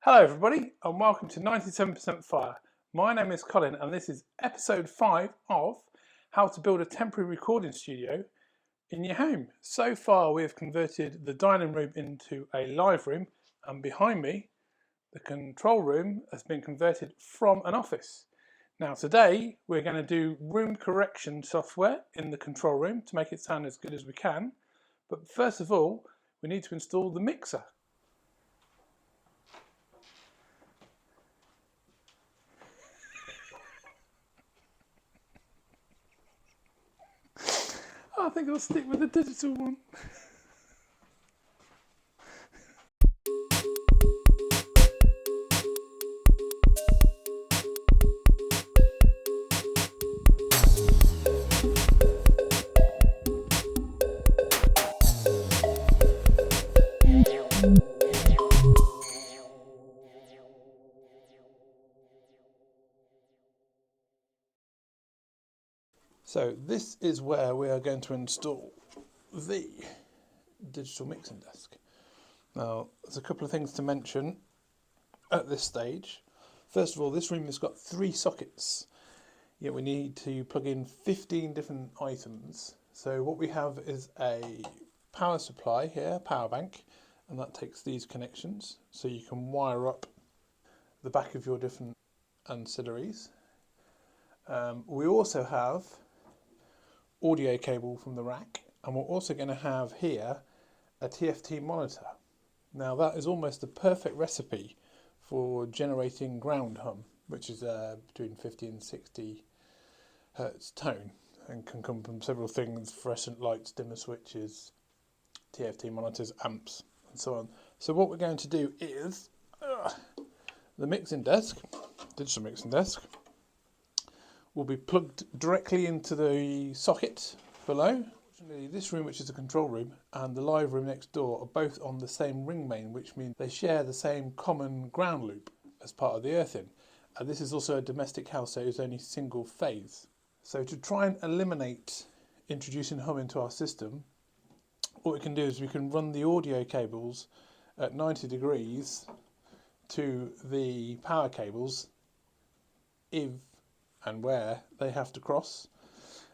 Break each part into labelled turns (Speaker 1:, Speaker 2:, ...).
Speaker 1: Hello everybody and welcome to 97% Fire. My name is Colin and this is episode 5 of how to build a temporary recording studio in your home. So far we have converted the dining room into a live room, and behind me the control room has been converted from an office. Now today we're going to do room correction software in the control room to make it sound as good as we can. But first of all we need to install the mixer. I think I'll stick with the digital one. So this is where we are going to install the digital mixing desk. Now there's a couple of things to mention at this stage. First of all, this room has got 3 sockets, yet we need to plug in 15 different items. So what we have is a power supply here, power bank, and that takes these connections so you can wire up the back of your different ancillaries. We also have audio cable from the rack, and we're also going to have here a TFT monitor. Now that is almost the perfect recipe for generating ground hum, which is between 50 and 60 hertz tone, and can come from several things: fluorescent lights, dimmer switches, TFT monitors, amps, and so on. So what we're going to do is the mixing desk, digital mixing desk, will be plugged directly into the socket below. Fortunately, this room, which is the control room, and the live room next door are both on the same ring main, which means they share the same common ground loop as part of the earthing. And this is also a domestic house, so it's only single phase. So to try and eliminate introducing hum into our system, what we can do is we can run the audio cables at 90 degrees to the power cables if and where they have to cross,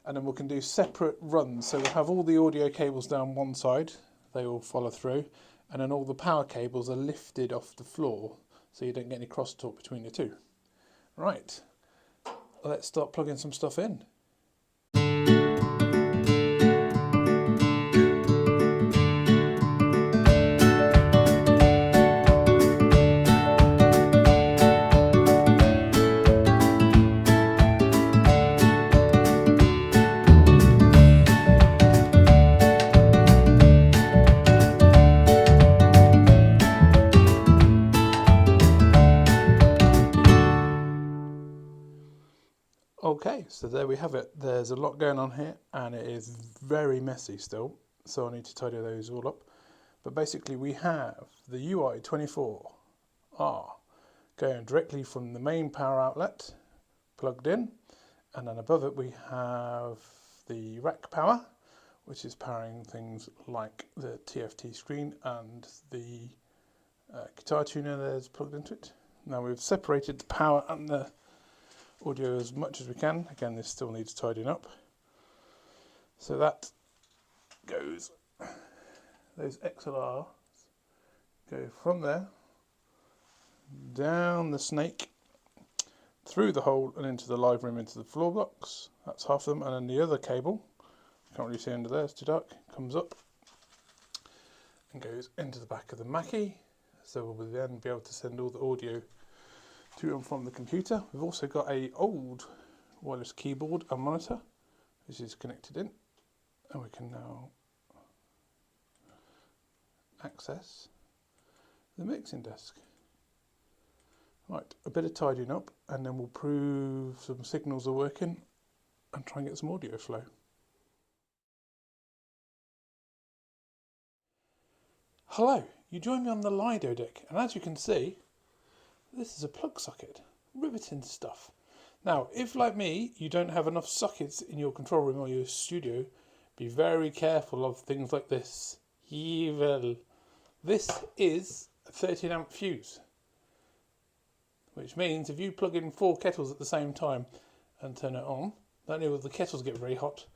Speaker 1: and then we can do separate runs. So we'll have all the audio cables down one side, they all follow through, and then all the power cables are lifted off the floor so you don't get any crosstalk between the two. Right, let's start plugging some stuff in. Okay, so there we have it. There's a lot going on here and it is very messy still, so I need to tidy those all up. But basically we have the UI24r going directly from the main power outlet plugged in, and then above it we have the rack power, which is powering things like the TFT screen and the guitar tuner that's plugged into it. Now we've separated the power and the audio as much as we can. Again, this still needs tidying up. So that goes, those XLRs go from there, down the snake, through the hole and into the live room, into the floor blocks. That's half of them, and then the other cable, can't really see under there, it's too dark, comes up and goes into the back of the Mackie. So we'll then be able to send all the audio to and from the computer. We've also got a old wireless keyboard and monitor, which is connected in, and we can now access the mixing desk. Right, a bit of tidying up and then we'll prove some signals are working and try and get some audio flow. Hello, you join me on the Lido deck, and as you can see, this is a plug socket, riveting stuff. Now, if like me, you don't have enough sockets in your control room or your studio, be very careful of things like this. Evil. This is a 13 amp fuse. which means if you plug in 4 kettles at the same time and turn it on, not only will the kettles get very hot,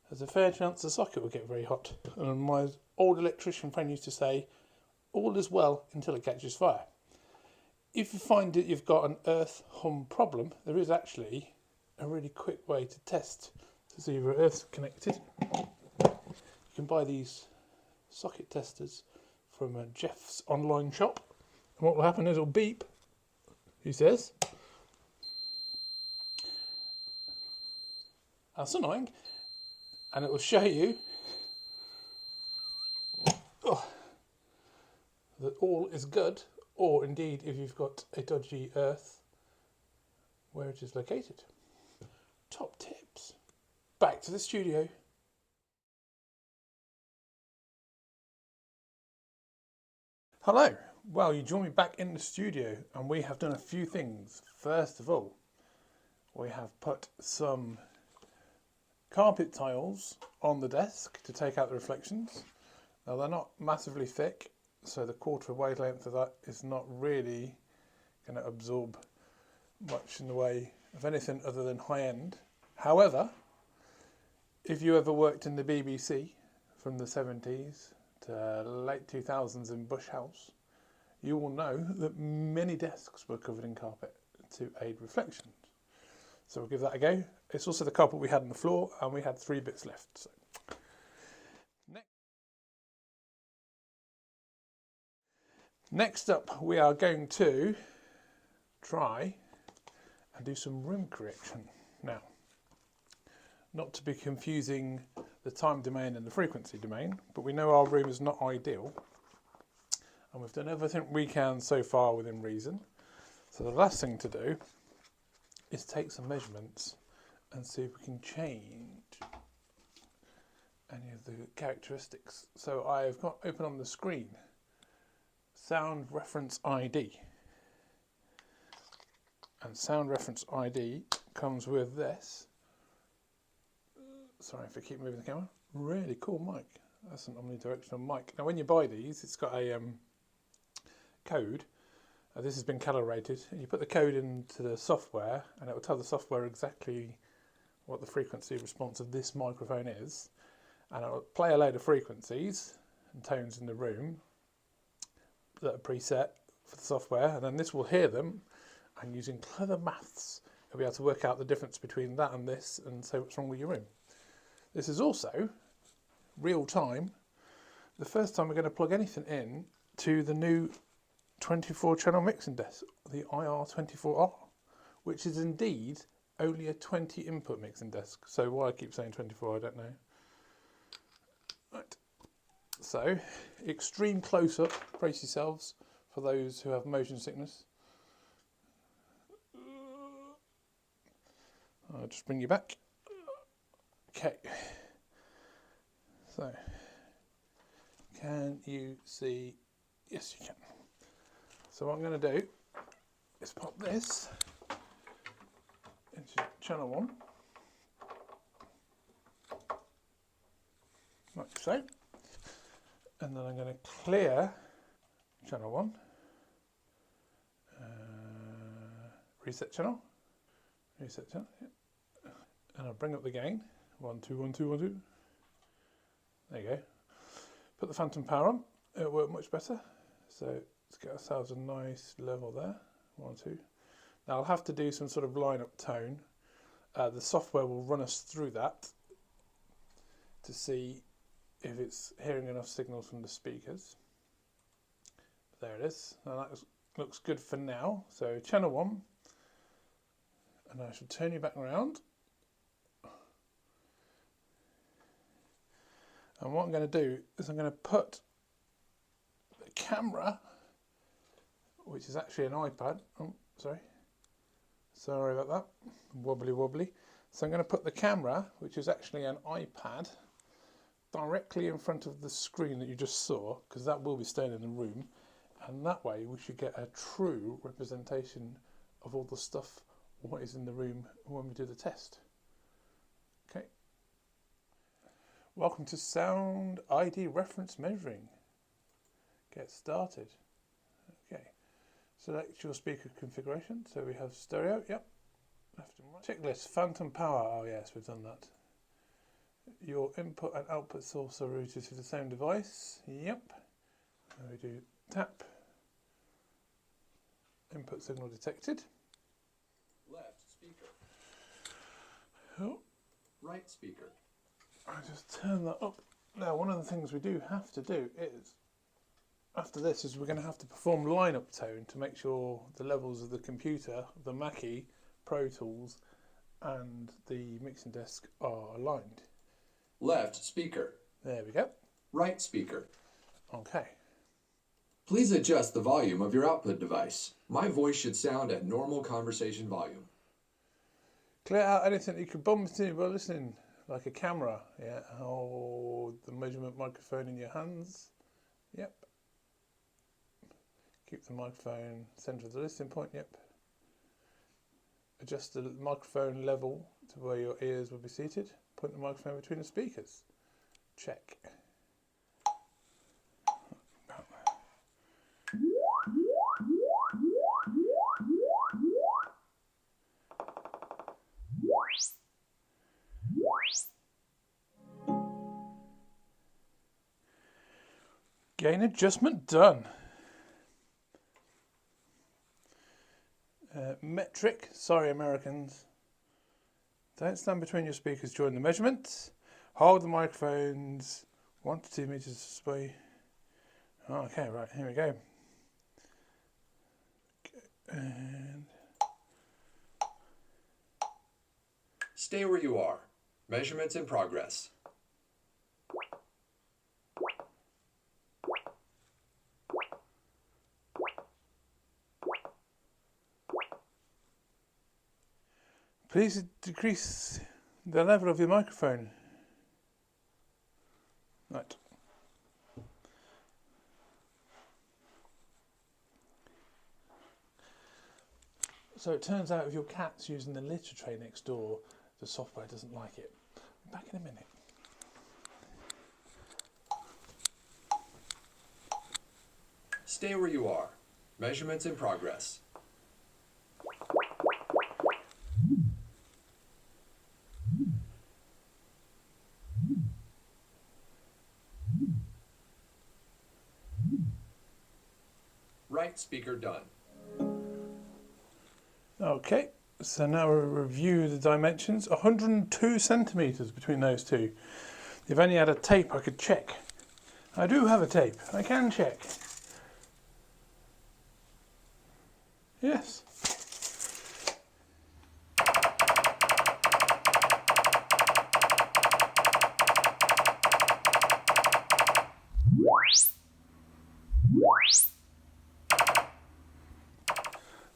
Speaker 1: there's a fair chance the socket will get very hot. And my old electrician friend used to say, all is well until it catches fire. If you find that you've got an earth hum problem, there is actually a really quick way to test to see if your earth's connected. You can buy these socket testers from Jeff's online shop. And what will happen is it'll beep, he says. That's annoying. And it will show you that all is good, or indeed if you've got a dodgy earth, where it is located. Top tips. Back to the studio. Hello. Well, you join me back in the studio and we have done a few things. First of all, we have put some carpet tiles on the desk to take out the reflections. Now they're not massively thick, so the quarter wavelength of that is not really going to absorb much in the way of anything other than high end. However, if you ever worked in the BBC from the 70s to late 2000s in Bush House, you will know that many desks were covered in carpet to aid reflections. So we'll give that a go. It's also the carpet we had on the floor, and we had 3 bits left. So. Next up, we are going to try and do some room correction. Now, not to be confusing the time domain and the frequency domain, but we know our room is not ideal, and we've done everything we can so far within reason. So the last thing to do is take some measurements and see if we can change any of the characteristics. So I've got open on the screen Sound Reference ID, and Sound Reference ID comes with this. Sorry if I keep moving the camera. Really cool mic. That's an omnidirectional mic. Now when you buy these, it's got a code. This has been calibrated, and you put the code into the software and it will tell the software exactly what the frequency response of this microphone is, and it will play a load of frequencies and tones in the room that are preset for the software, and then this will hear them, and using clever maths you'll be able to work out the difference between that and this and say what's wrong with your room. This is also real time, the first time we're going to plug anything in to the new 24 channel mixing desk, the IR24r, which is indeed only a 20 input mixing desk. So why I keep saying 24, I don't know. Right. So, extreme close up, brace yourselves for those who have motion sickness. I'll just bring you back. Okay. So, can you see? Yes, you can. So what I'm going to do is pop this into channel 1, like so, and then I'm going to clear channel 1, reset channel, yeah. And I'll bring up the gain, 1, 2, 1, 2, 1, 2, there you go. Put the phantom power on, it'll work much better, so let's get ourselves a nice level there, 1, 2. Now I'll have to do some sort of line-up tone. The software will run us through that to see if it's hearing enough signals from the speakers. There it is. Now that looks good for now. So channel 1, and I shall turn you back around. And what I'm going to do is I'm going to put the camera, which is actually an iPad. Oh, sorry about that. Wobbly. So I'm going to put the camera, which is actually an iPad, directly in front of the screen that you just saw, because that will be staying in the room, and that way we should get a true representation of all the stuff, what is in the room when we do the test. Okay. Welcome to SoundID Reference Measuring. Get started. Okay. Select your speaker configuration. So we have stereo, yep. Left and right. Checklist, phantom power. Oh yes, we've done that. Your input and output source are routed to the same device. Yep. And we do tap. Input signal detected.
Speaker 2: Left speaker.
Speaker 1: Oh.
Speaker 2: Right speaker.
Speaker 1: I just turn that up. Now, one of the things we do have to do is, after this, is we're going to have to perform line-up tone to make sure the levels of the computer, the Mackie, Pro Tools, and the mixing desk are aligned.
Speaker 2: Left speaker.
Speaker 1: There we go.
Speaker 2: Right speaker.
Speaker 1: Okay.
Speaker 2: Please adjust the volume of your output device. My voice should sound at normal conversation volume.
Speaker 1: Clear out anything you could bump into while listening, like a camera, yeah, or the measurement microphone in your hands. Yep. Keep the microphone centre of the listening point, yep. Adjust the microphone level to where your ears will be seated. Point the microphone between the speakers. Check. Gain adjustment done. Metric, sorry Americans. Don't stand between your speakers during the measurement. Hold the microphones 1 to 2 meters away. Okay, right, here we go. And
Speaker 2: Stay where you are. Measurements in progress.
Speaker 1: please decrease the level of your microphone. Right. So it turns out if your cat's using the litter tray next door, the software doesn't like it. Back in a minute.
Speaker 2: Stay where you are. Measurements in progress. Right speaker done.
Speaker 1: Okay, so now we'll review the dimensions. 102 centimetres between those two. If only had a tape I could check. I do have a tape, I can check. Yes.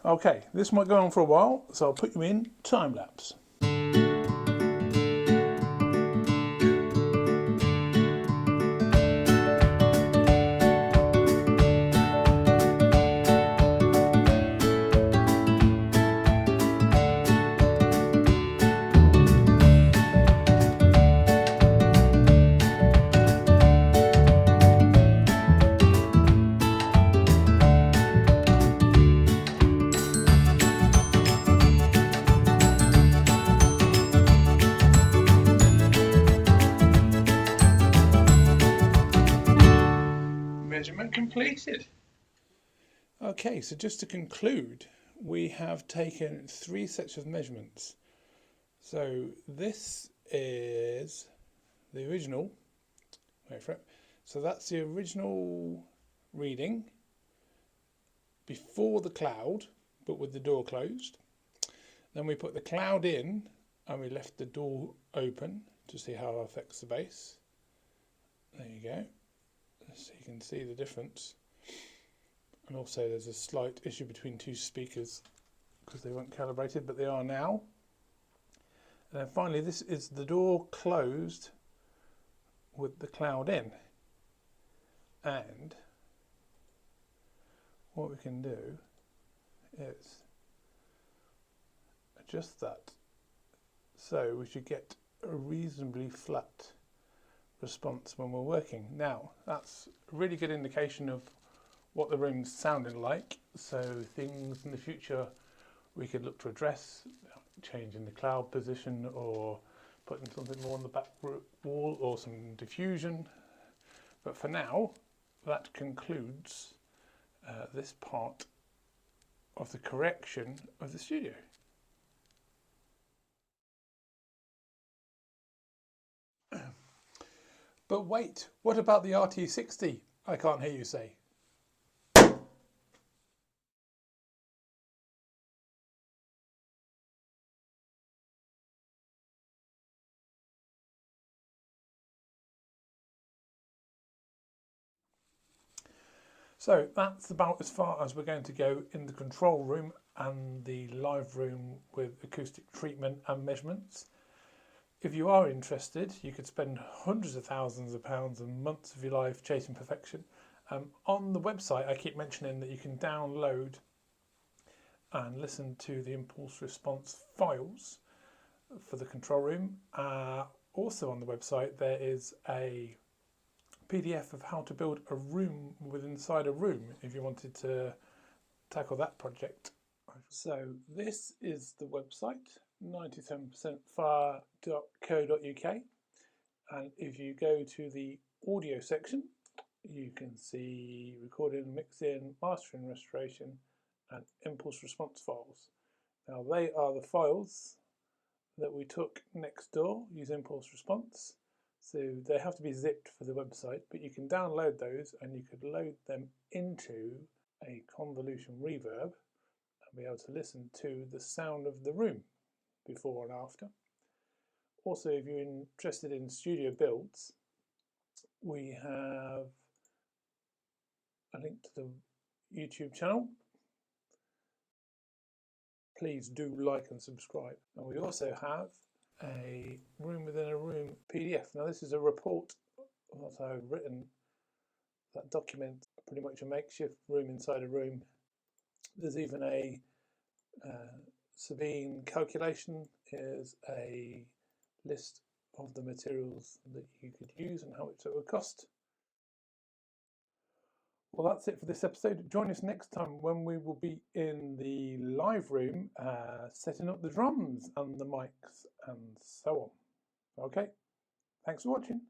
Speaker 1: Okay, this might go on for a while, so I'll put you in time-lapse. Measurement completed. Okay, so just to conclude, we have taken 3 sets of measurements. So this is the original, wait for it. So that's the original reading before the cloud, but with the door closed. Then we put the cloud in and we left the door open to see how it affects the bass. There you go. So you can see the difference, and also there's a slight issue between 2 speakers because they weren't calibrated, but they are now. And then finally, this is the door closed with the cloud in, and what we can do is adjust that so we should get a reasonably flat response when we're working. Now, that's a really good indication of what the room's sounding like. So things in the future we could look to address, changing the cloud position or putting something more on the back wall or some diffusion. But for now, that concludes this part of the correction of the studio. But wait, what about the RT60? I can't hear you say. So that's about as far as we're going to go in the control room and the live room with acoustic treatment and measurements. If you are interested, you could spend hundreds of thousands of pounds and months of your life chasing perfection. On the website, I keep mentioning that you can download and listen to the impulse response files for the control room. Also on the website, there is a PDF of how to build a room inside a room if you wanted to tackle that project. So this is the website, 97%fire.co.uk, and if you go to the audio section, you can see recording, mixing, mastering, restoration, and impulse response files. Now they are the files that we took next door using impulse response. So they have to be zipped for the website, but you can download those and you could load them into a convolution reverb and be able to listen to the sound of the room before and after. Also, if you're interested in studio builds, we have a link to the YouTube channel. Please do like and subscribe. And we also have a room within a room PDF. Now this is a report that I've written that documents pretty much a makeshift room inside a room. There's even a Sabine calculation. Is a list of the materials that you could use and how much it would cost. Well, that's it for this episode. Join us next time when we will be in the live room setting up the drums and the mics and so on. Okay, thanks for watching.